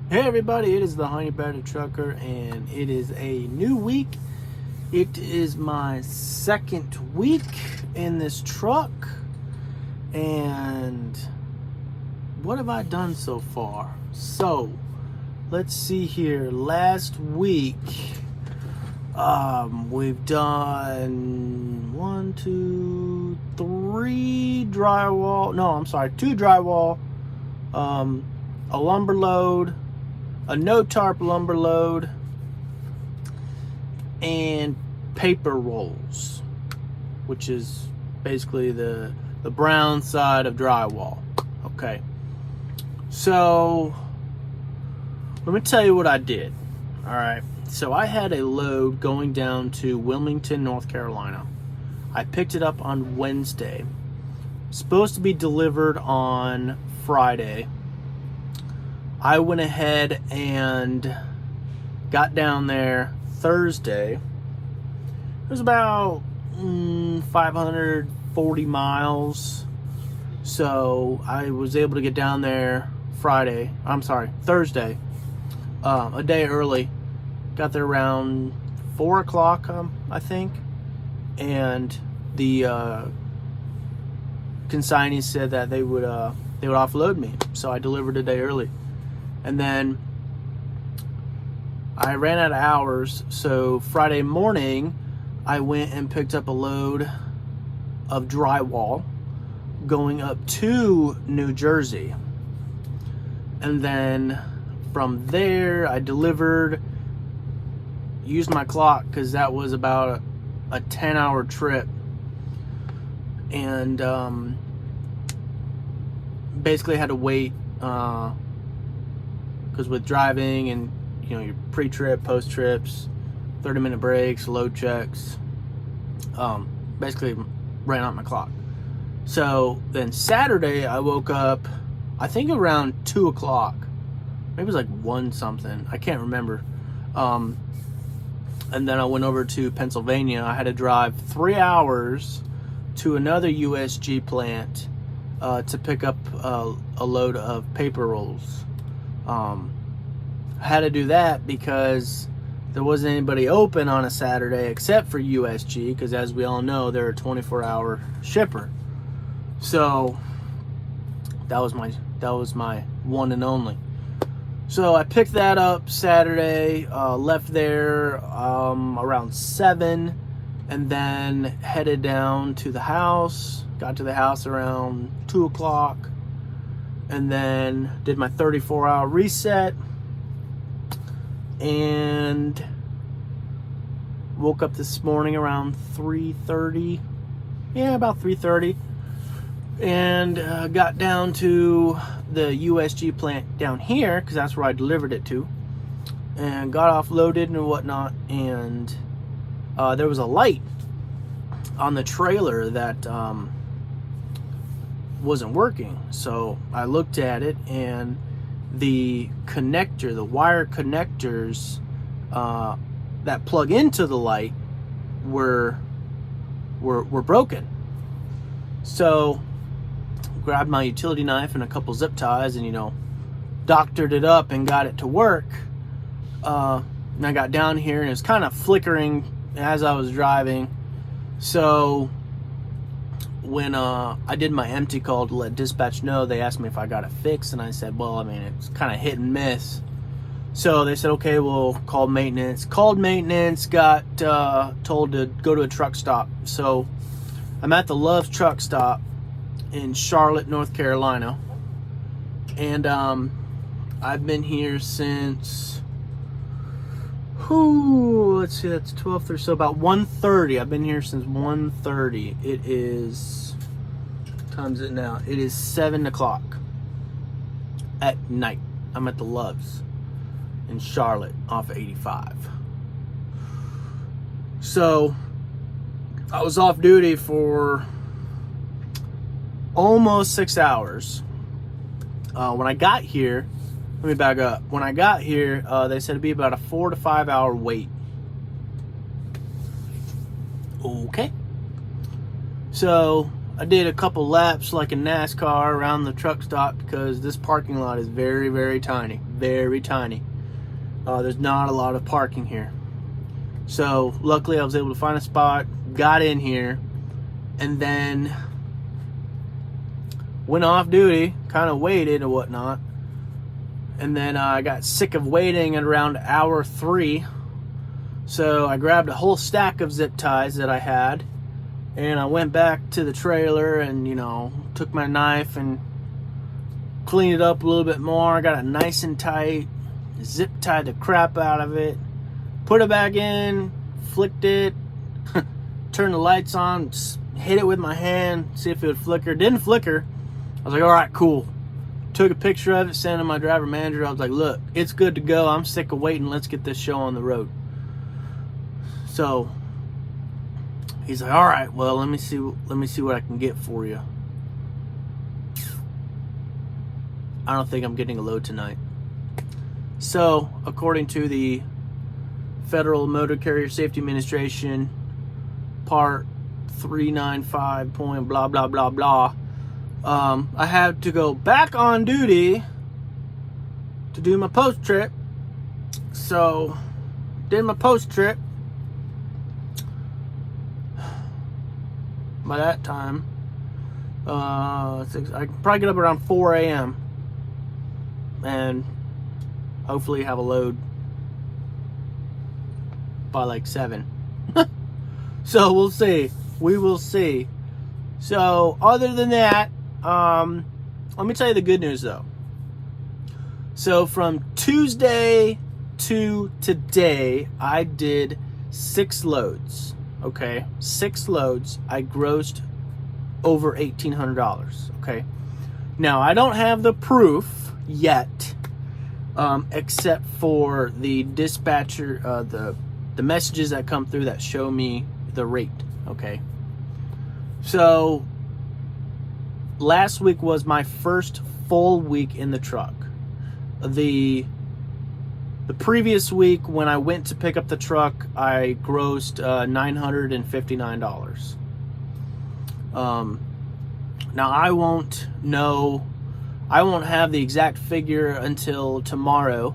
Hey everybody, it is the Honey Badger Trucker, and it is a new week. It is my second week in this truck, and what have I done so far? So, let's see here. Last week, we've done two drywall, a lumber load, a no tarp lumber load, and paper rolls, which is basically the brown side of drywall. Okay, so let me tell you what I did. All right, so I had a load going down to Wilmington, North Carolina. I picked it up on Wednesday. Supposed to be delivered on Friday. I went ahead and got down there Thursday. It was about 540 miles. So I was able to get down there Thursday, a day early. Got there around 4 o'clock, I think. And the consignee said that they would offload me. So I delivered a day early. And then I ran out of hours, so Friday morning I went and picked up a load of drywall going up to New Jersey. And then from there I used my clock because that was about a 10-hour trip. And basically had to wait because with driving and your pre-trip, post-trips, 30-minute breaks, load checks, basically ran out my clock. So then Saturday I woke up, I think around 2 o'clock. Maybe it was like 1 something. I can't remember. And then I went over to Pennsylvania. I had to drive 3 hours to another USG plant to pick up a load of paper rolls. I had to do that because there wasn't anybody open on a Saturday except for USG, because as we all know, they're a 24-hour shipper. So that was my one and only. So I picked that up Saturday, left there around 7, and then headed down to the house. Got to the house around 2 o'clock. And then did my 34-hour reset and woke up this morning around 3:30. Yeah, about 3:30. And got down to the USG plant down here because that's where I delivered it to. And got offloaded and whatnot. And there was a light on the trailer that wasn't working. So I looked at it, and the wire connectors that plug into the light were broken. So grabbed my utility knife and a couple zip ties and doctored it up and got it to work. And I got down here and it was kind of flickering as I was driving. So when I did my empty call to let dispatch know, they asked me if I got it fixed, and I said, well, I mean, it's kind of hit and miss. So they said, okay, we'll call maintenance. Called maintenance, got told to go to a truck stop. So I'm at the Love's truck stop in Charlotte, North Carolina. And I've been here since, let's see, that's 12 or so, about 1:30. I've been here since 1:30. It is, what time is it now? It is 7 o'clock at night. I'm at the Love's in Charlotte off of 85. So I was off duty for almost 6 hours. When I got here, let me back up. When I got here, they said it'd be about a 4 to 5 hour wait. Okay. So I did a couple laps like in NASCAR around the truck stop because this parking lot is very, very tiny. Very tiny. There's not a lot of parking here. So luckily I was able to find a spot, got in here, and then went off duty, kind of waited and whatnot. And then I got sick of waiting at around hour 3. So I grabbed a whole stack of zip ties that I had, and I went back to the trailer and, took my knife and cleaned it up a little bit more. Got it nice and tight, zip tied the crap out of it, put it back in, flicked it, turned the lights on, hit it with my hand, see if it would flicker. Didn't flicker. I was like, all right, cool. Took a picture of it, sent it to my driver manager. I was like, look, it's good to go. I'm sick of waiting. Let's get this show on the road. So he's like, all right, well, let me see what I can get for you. I don't think I'm getting a load tonight. So, according to the Federal Motor Carrier Safety Administration, Part 395 point blah, blah, blah, blah, I had to go back on duty to do my post trip. So, did my post trip. By that time, I can probably get up around 4 a.m. and hopefully have a load by like 7. So we'll see. We will see. So other than that, let me tell you the good news though. So from Tuesday to today, I did 6 loads. Okay, 6 loads. I grossed over $1,800. Okay, now I don't have the proof yet, except for the dispatcher, the messages that come through that show me the rate. Okay, so last week was my first full week in the truck. The previous week, when I went to pick up the truck, I grossed $959. Now I won't have the exact figure until tomorrow,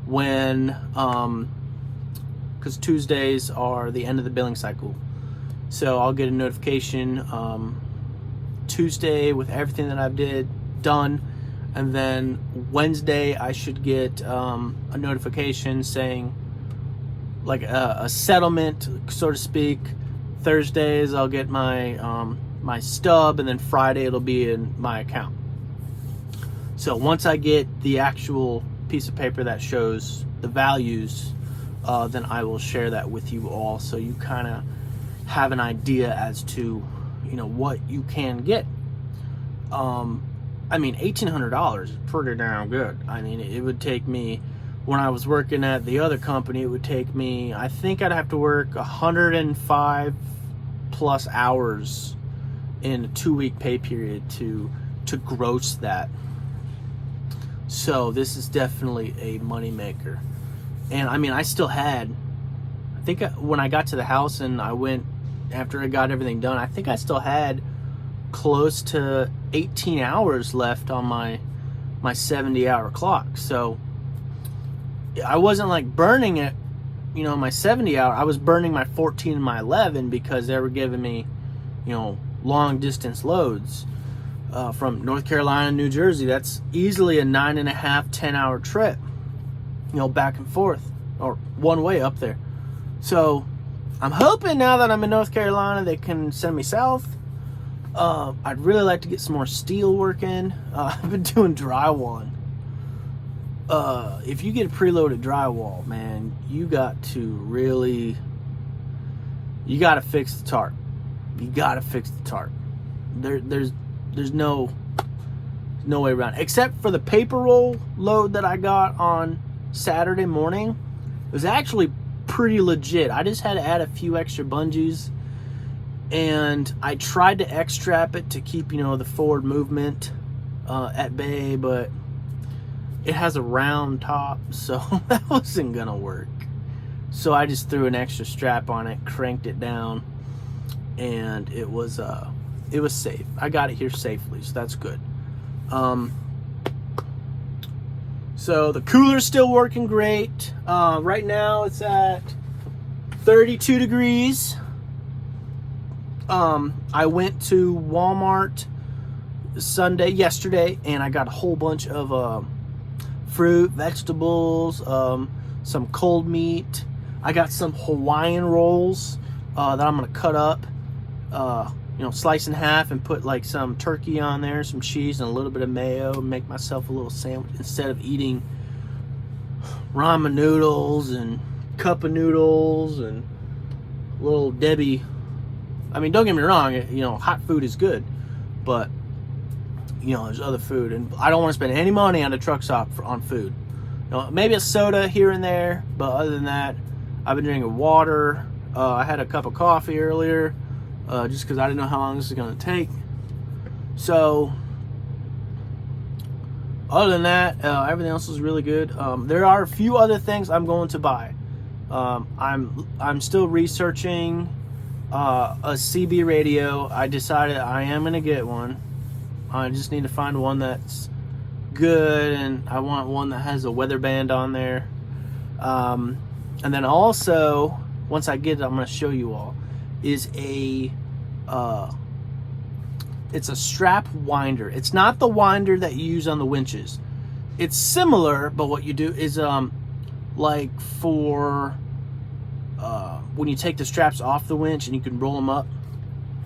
when because Tuesdays are the end of the billing cycle. So I'll get a notification Tuesday with everything that I've done. And then Wednesday, I should get a notification saying, like a settlement, so to speak. Thursdays, I'll get my my stub, and then Friday it'll be in my account. So once I get the actual piece of paper that shows the values, then I will share that with you all, so you kind of have an idea as to what you can get. I mean, $1,800 is pretty damn good. I mean, it would take me, when I was working at the other company, it would take me, I think I'd have to work 105 plus hours in a 2-week pay period to gross that. So this is definitely a money maker. And I mean, I still had, I think when I got to the house and I went, after I got everything done, I think I still had close to 18 hours left on my 70-hour clock. So I wasn't like burning it, my 70-hour. I was burning my 14 and my 11 because they were giving me, long distance loads from North Carolina, New Jersey. That's easily a 9.5, 10-hour trip, back and forth, or one way up there. So I'm hoping now that I'm in North Carolina, they can send me south. I'd really like to get some more steel work in. I've been doing drywall. If you get a preloaded drywall, man, you got to fix the tarp. You got to fix the tarp. There's no way around it. Except for the paper roll load that I got on Saturday morning. It was actually pretty legit. I just had to add a few extra bungees. And I tried to X-strap it to keep, the forward movement at bay, but it has a round top, so that wasn't going to work. So I just threw an extra strap on it, cranked it down, and it was it was safe. I got it here safely, so that's good. So the cooler's still working great. Right now it's at 32 degrees. I went to Walmart yesterday, and I got a whole bunch of fruit, vegetables, some cold meat. I got some Hawaiian rolls that I'm gonna cut up, slice in half and put like some turkey on there, some cheese, and a little bit of mayo. Make myself a little sandwich instead of eating ramen noodles and cup of noodles and little Debbie. I mean, don't get me wrong, hot food is good, but there's other food, and I don't want to spend any money on the truck stop on food. Maybe a soda here and there, but other than that, I've been drinking water. I had a cup of coffee earlier, just because I didn't know how long this is going to take. So, other than that, everything else is really good. There are a few other things I'm going to buy. I'm still researching a CB radio. I decided I am going to get one. I just need to find one that's good, and I want one that has a weather band on there. And then also, once I get it, I'm going to show you all, is it's a strap winder. It's not the winder that you use on the winches. It's similar, but what you do is like for when you take the straps off the winch and you can roll them up,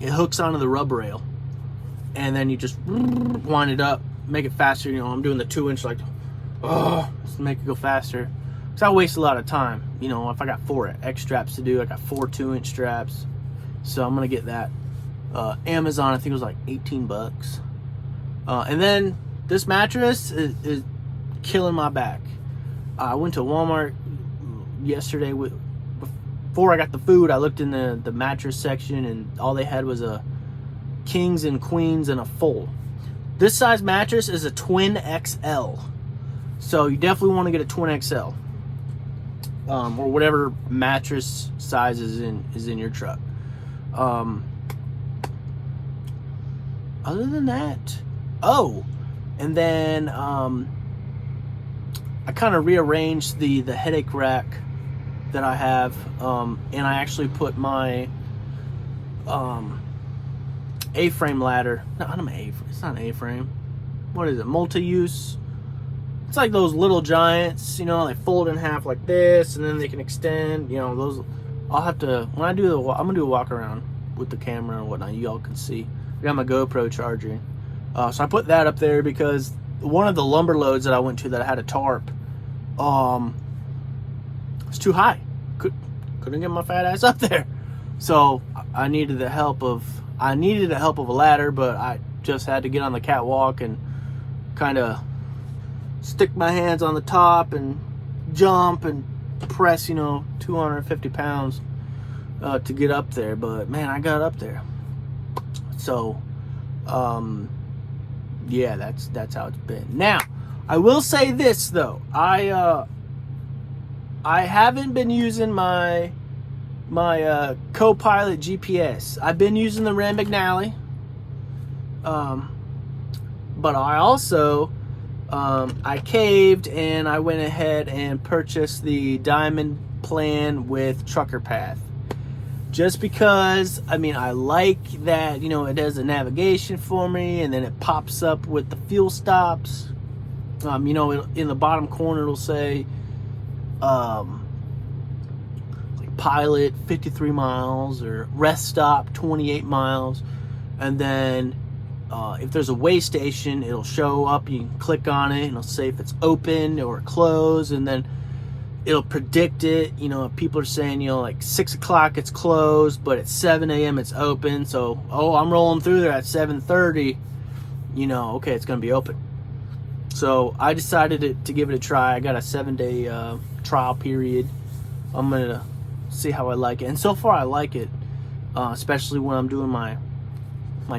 it hooks onto the rub rail, and then you just wind it up, make it faster. I'm doing the 2-inch just to make it go faster, because I waste a lot of time. If I got 4 X straps to do, I got 4 2-inch straps, so I'm gonna get that. Amazon, I think it was like $18. And then this mattress is killing my back. I went to Walmart yesterday before I got the food. I looked in the mattress section, and all they had was a kings and queens and a full. This size mattress is a twin XL, so you definitely want to get a twin XL, or whatever mattress size is in your truck. Other than that, and then I kind of rearranged the headache rack that I have, and I actually put my A-frame ladder. No, not an A-frame. It's not an A-frame. What is it? Multi-use. It's like those little giants. They fold in half like this, and then they can extend. Those. I'll have to when I do I'm gonna do a walk around with the camera and whatnot. You all can see. I got my GoPro charging, so I put that up there because one of the lumber loads that I went to that I had a tarp, it's too high. Couldn't get my fat ass up there, so I needed the help of a ladder, but I just had to get on the catwalk and kind of stick my hands on the top and jump and press 250 pounds to get up there. But man, I got up there. So yeah, that's how it's been. Now I will say this though, I haven't been using my Copilot GPS. I've been using the Rand McNally, but I also I caved and I went ahead and purchased the Diamond plan with Trucker Path, just because I like that it does the navigation for me, and then it pops up with the fuel stops. In the bottom corner it'll say pilot 53 miles or rest stop 28 miles, and then if there's a way station, it'll show up. You can click on it and it'll say if it's open or closed, and then it'll predict it. People are saying like 6 o'clock it's closed, but at 7 a.m. it's open. So I'm rolling through there at 7:30, okay, it's gonna be open. So I decided to give it a try. I got a 7-day trial period. I'm gonna see how I like it, and so far I like it, especially when I'm doing my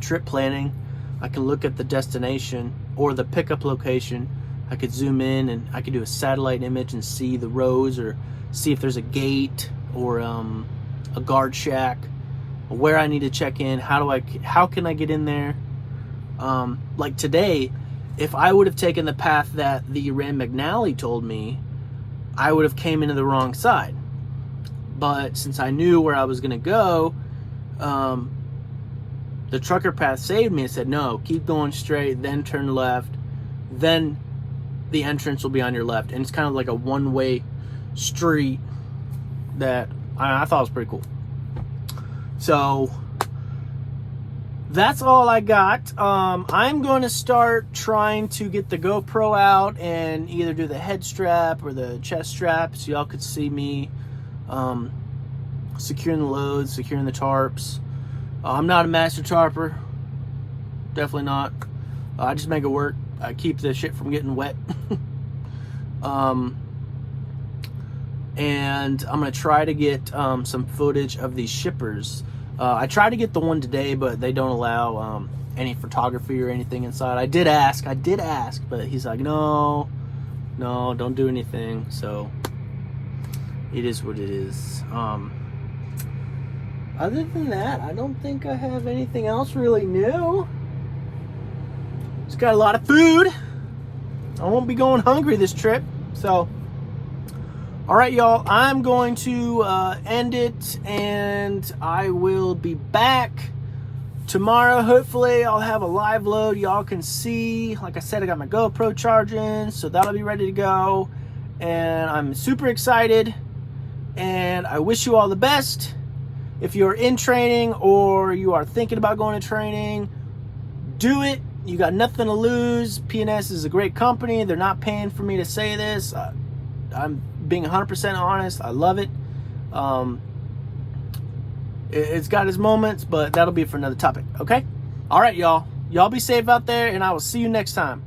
trip planning. I can look at the destination or the pickup location. I could zoom in and I could do a satellite image and see the roads, or see if there's a gate or a guard shack, where I need to check in, how can I get in there. Like today, if I would have taken the path that the Rand McNally told me, I would have came into the wrong side. But since I knew where I was going to go, the trucker path saved me and said, no, keep going straight, then turn left, then the entrance will be on your left. And it's kind of like a one-way street that I thought was pretty cool. So that's all I got. I'm going to start trying to get the GoPro out and either do the head strap or the chest strap so y'all could see me securing the loads, securing the tarps. I'm not a master tarper. Definitely not. I just make it work. I keep the shit from getting wet. And I'm going to try to get some footage of these shippers. I tried to get the one today, but they don't allow any photography or anything inside. I did ask, but he's like, no, don't do anything. So it is what it is. Other than that, I don't think I have anything else really new. Just got a lot of food. I won't be going hungry this trip. So, all right, y'all. I'm going to end it, and I will be back tomorrow. Hopefully, I'll have a live load y'all can see. Like I said, I got my GoPro charging, so that'll be ready to go. And I'm super excited, and I wish you all the best. If you're in training or you are thinking about going to training, do it. You got nothing to lose. PNS is a great company. They're not paying for me to say this. I'm being 100% honest. I love it. It's got its moments, but that'll be for another topic, okay? All right, y'all. Y'all be safe out there, and I will see you next time.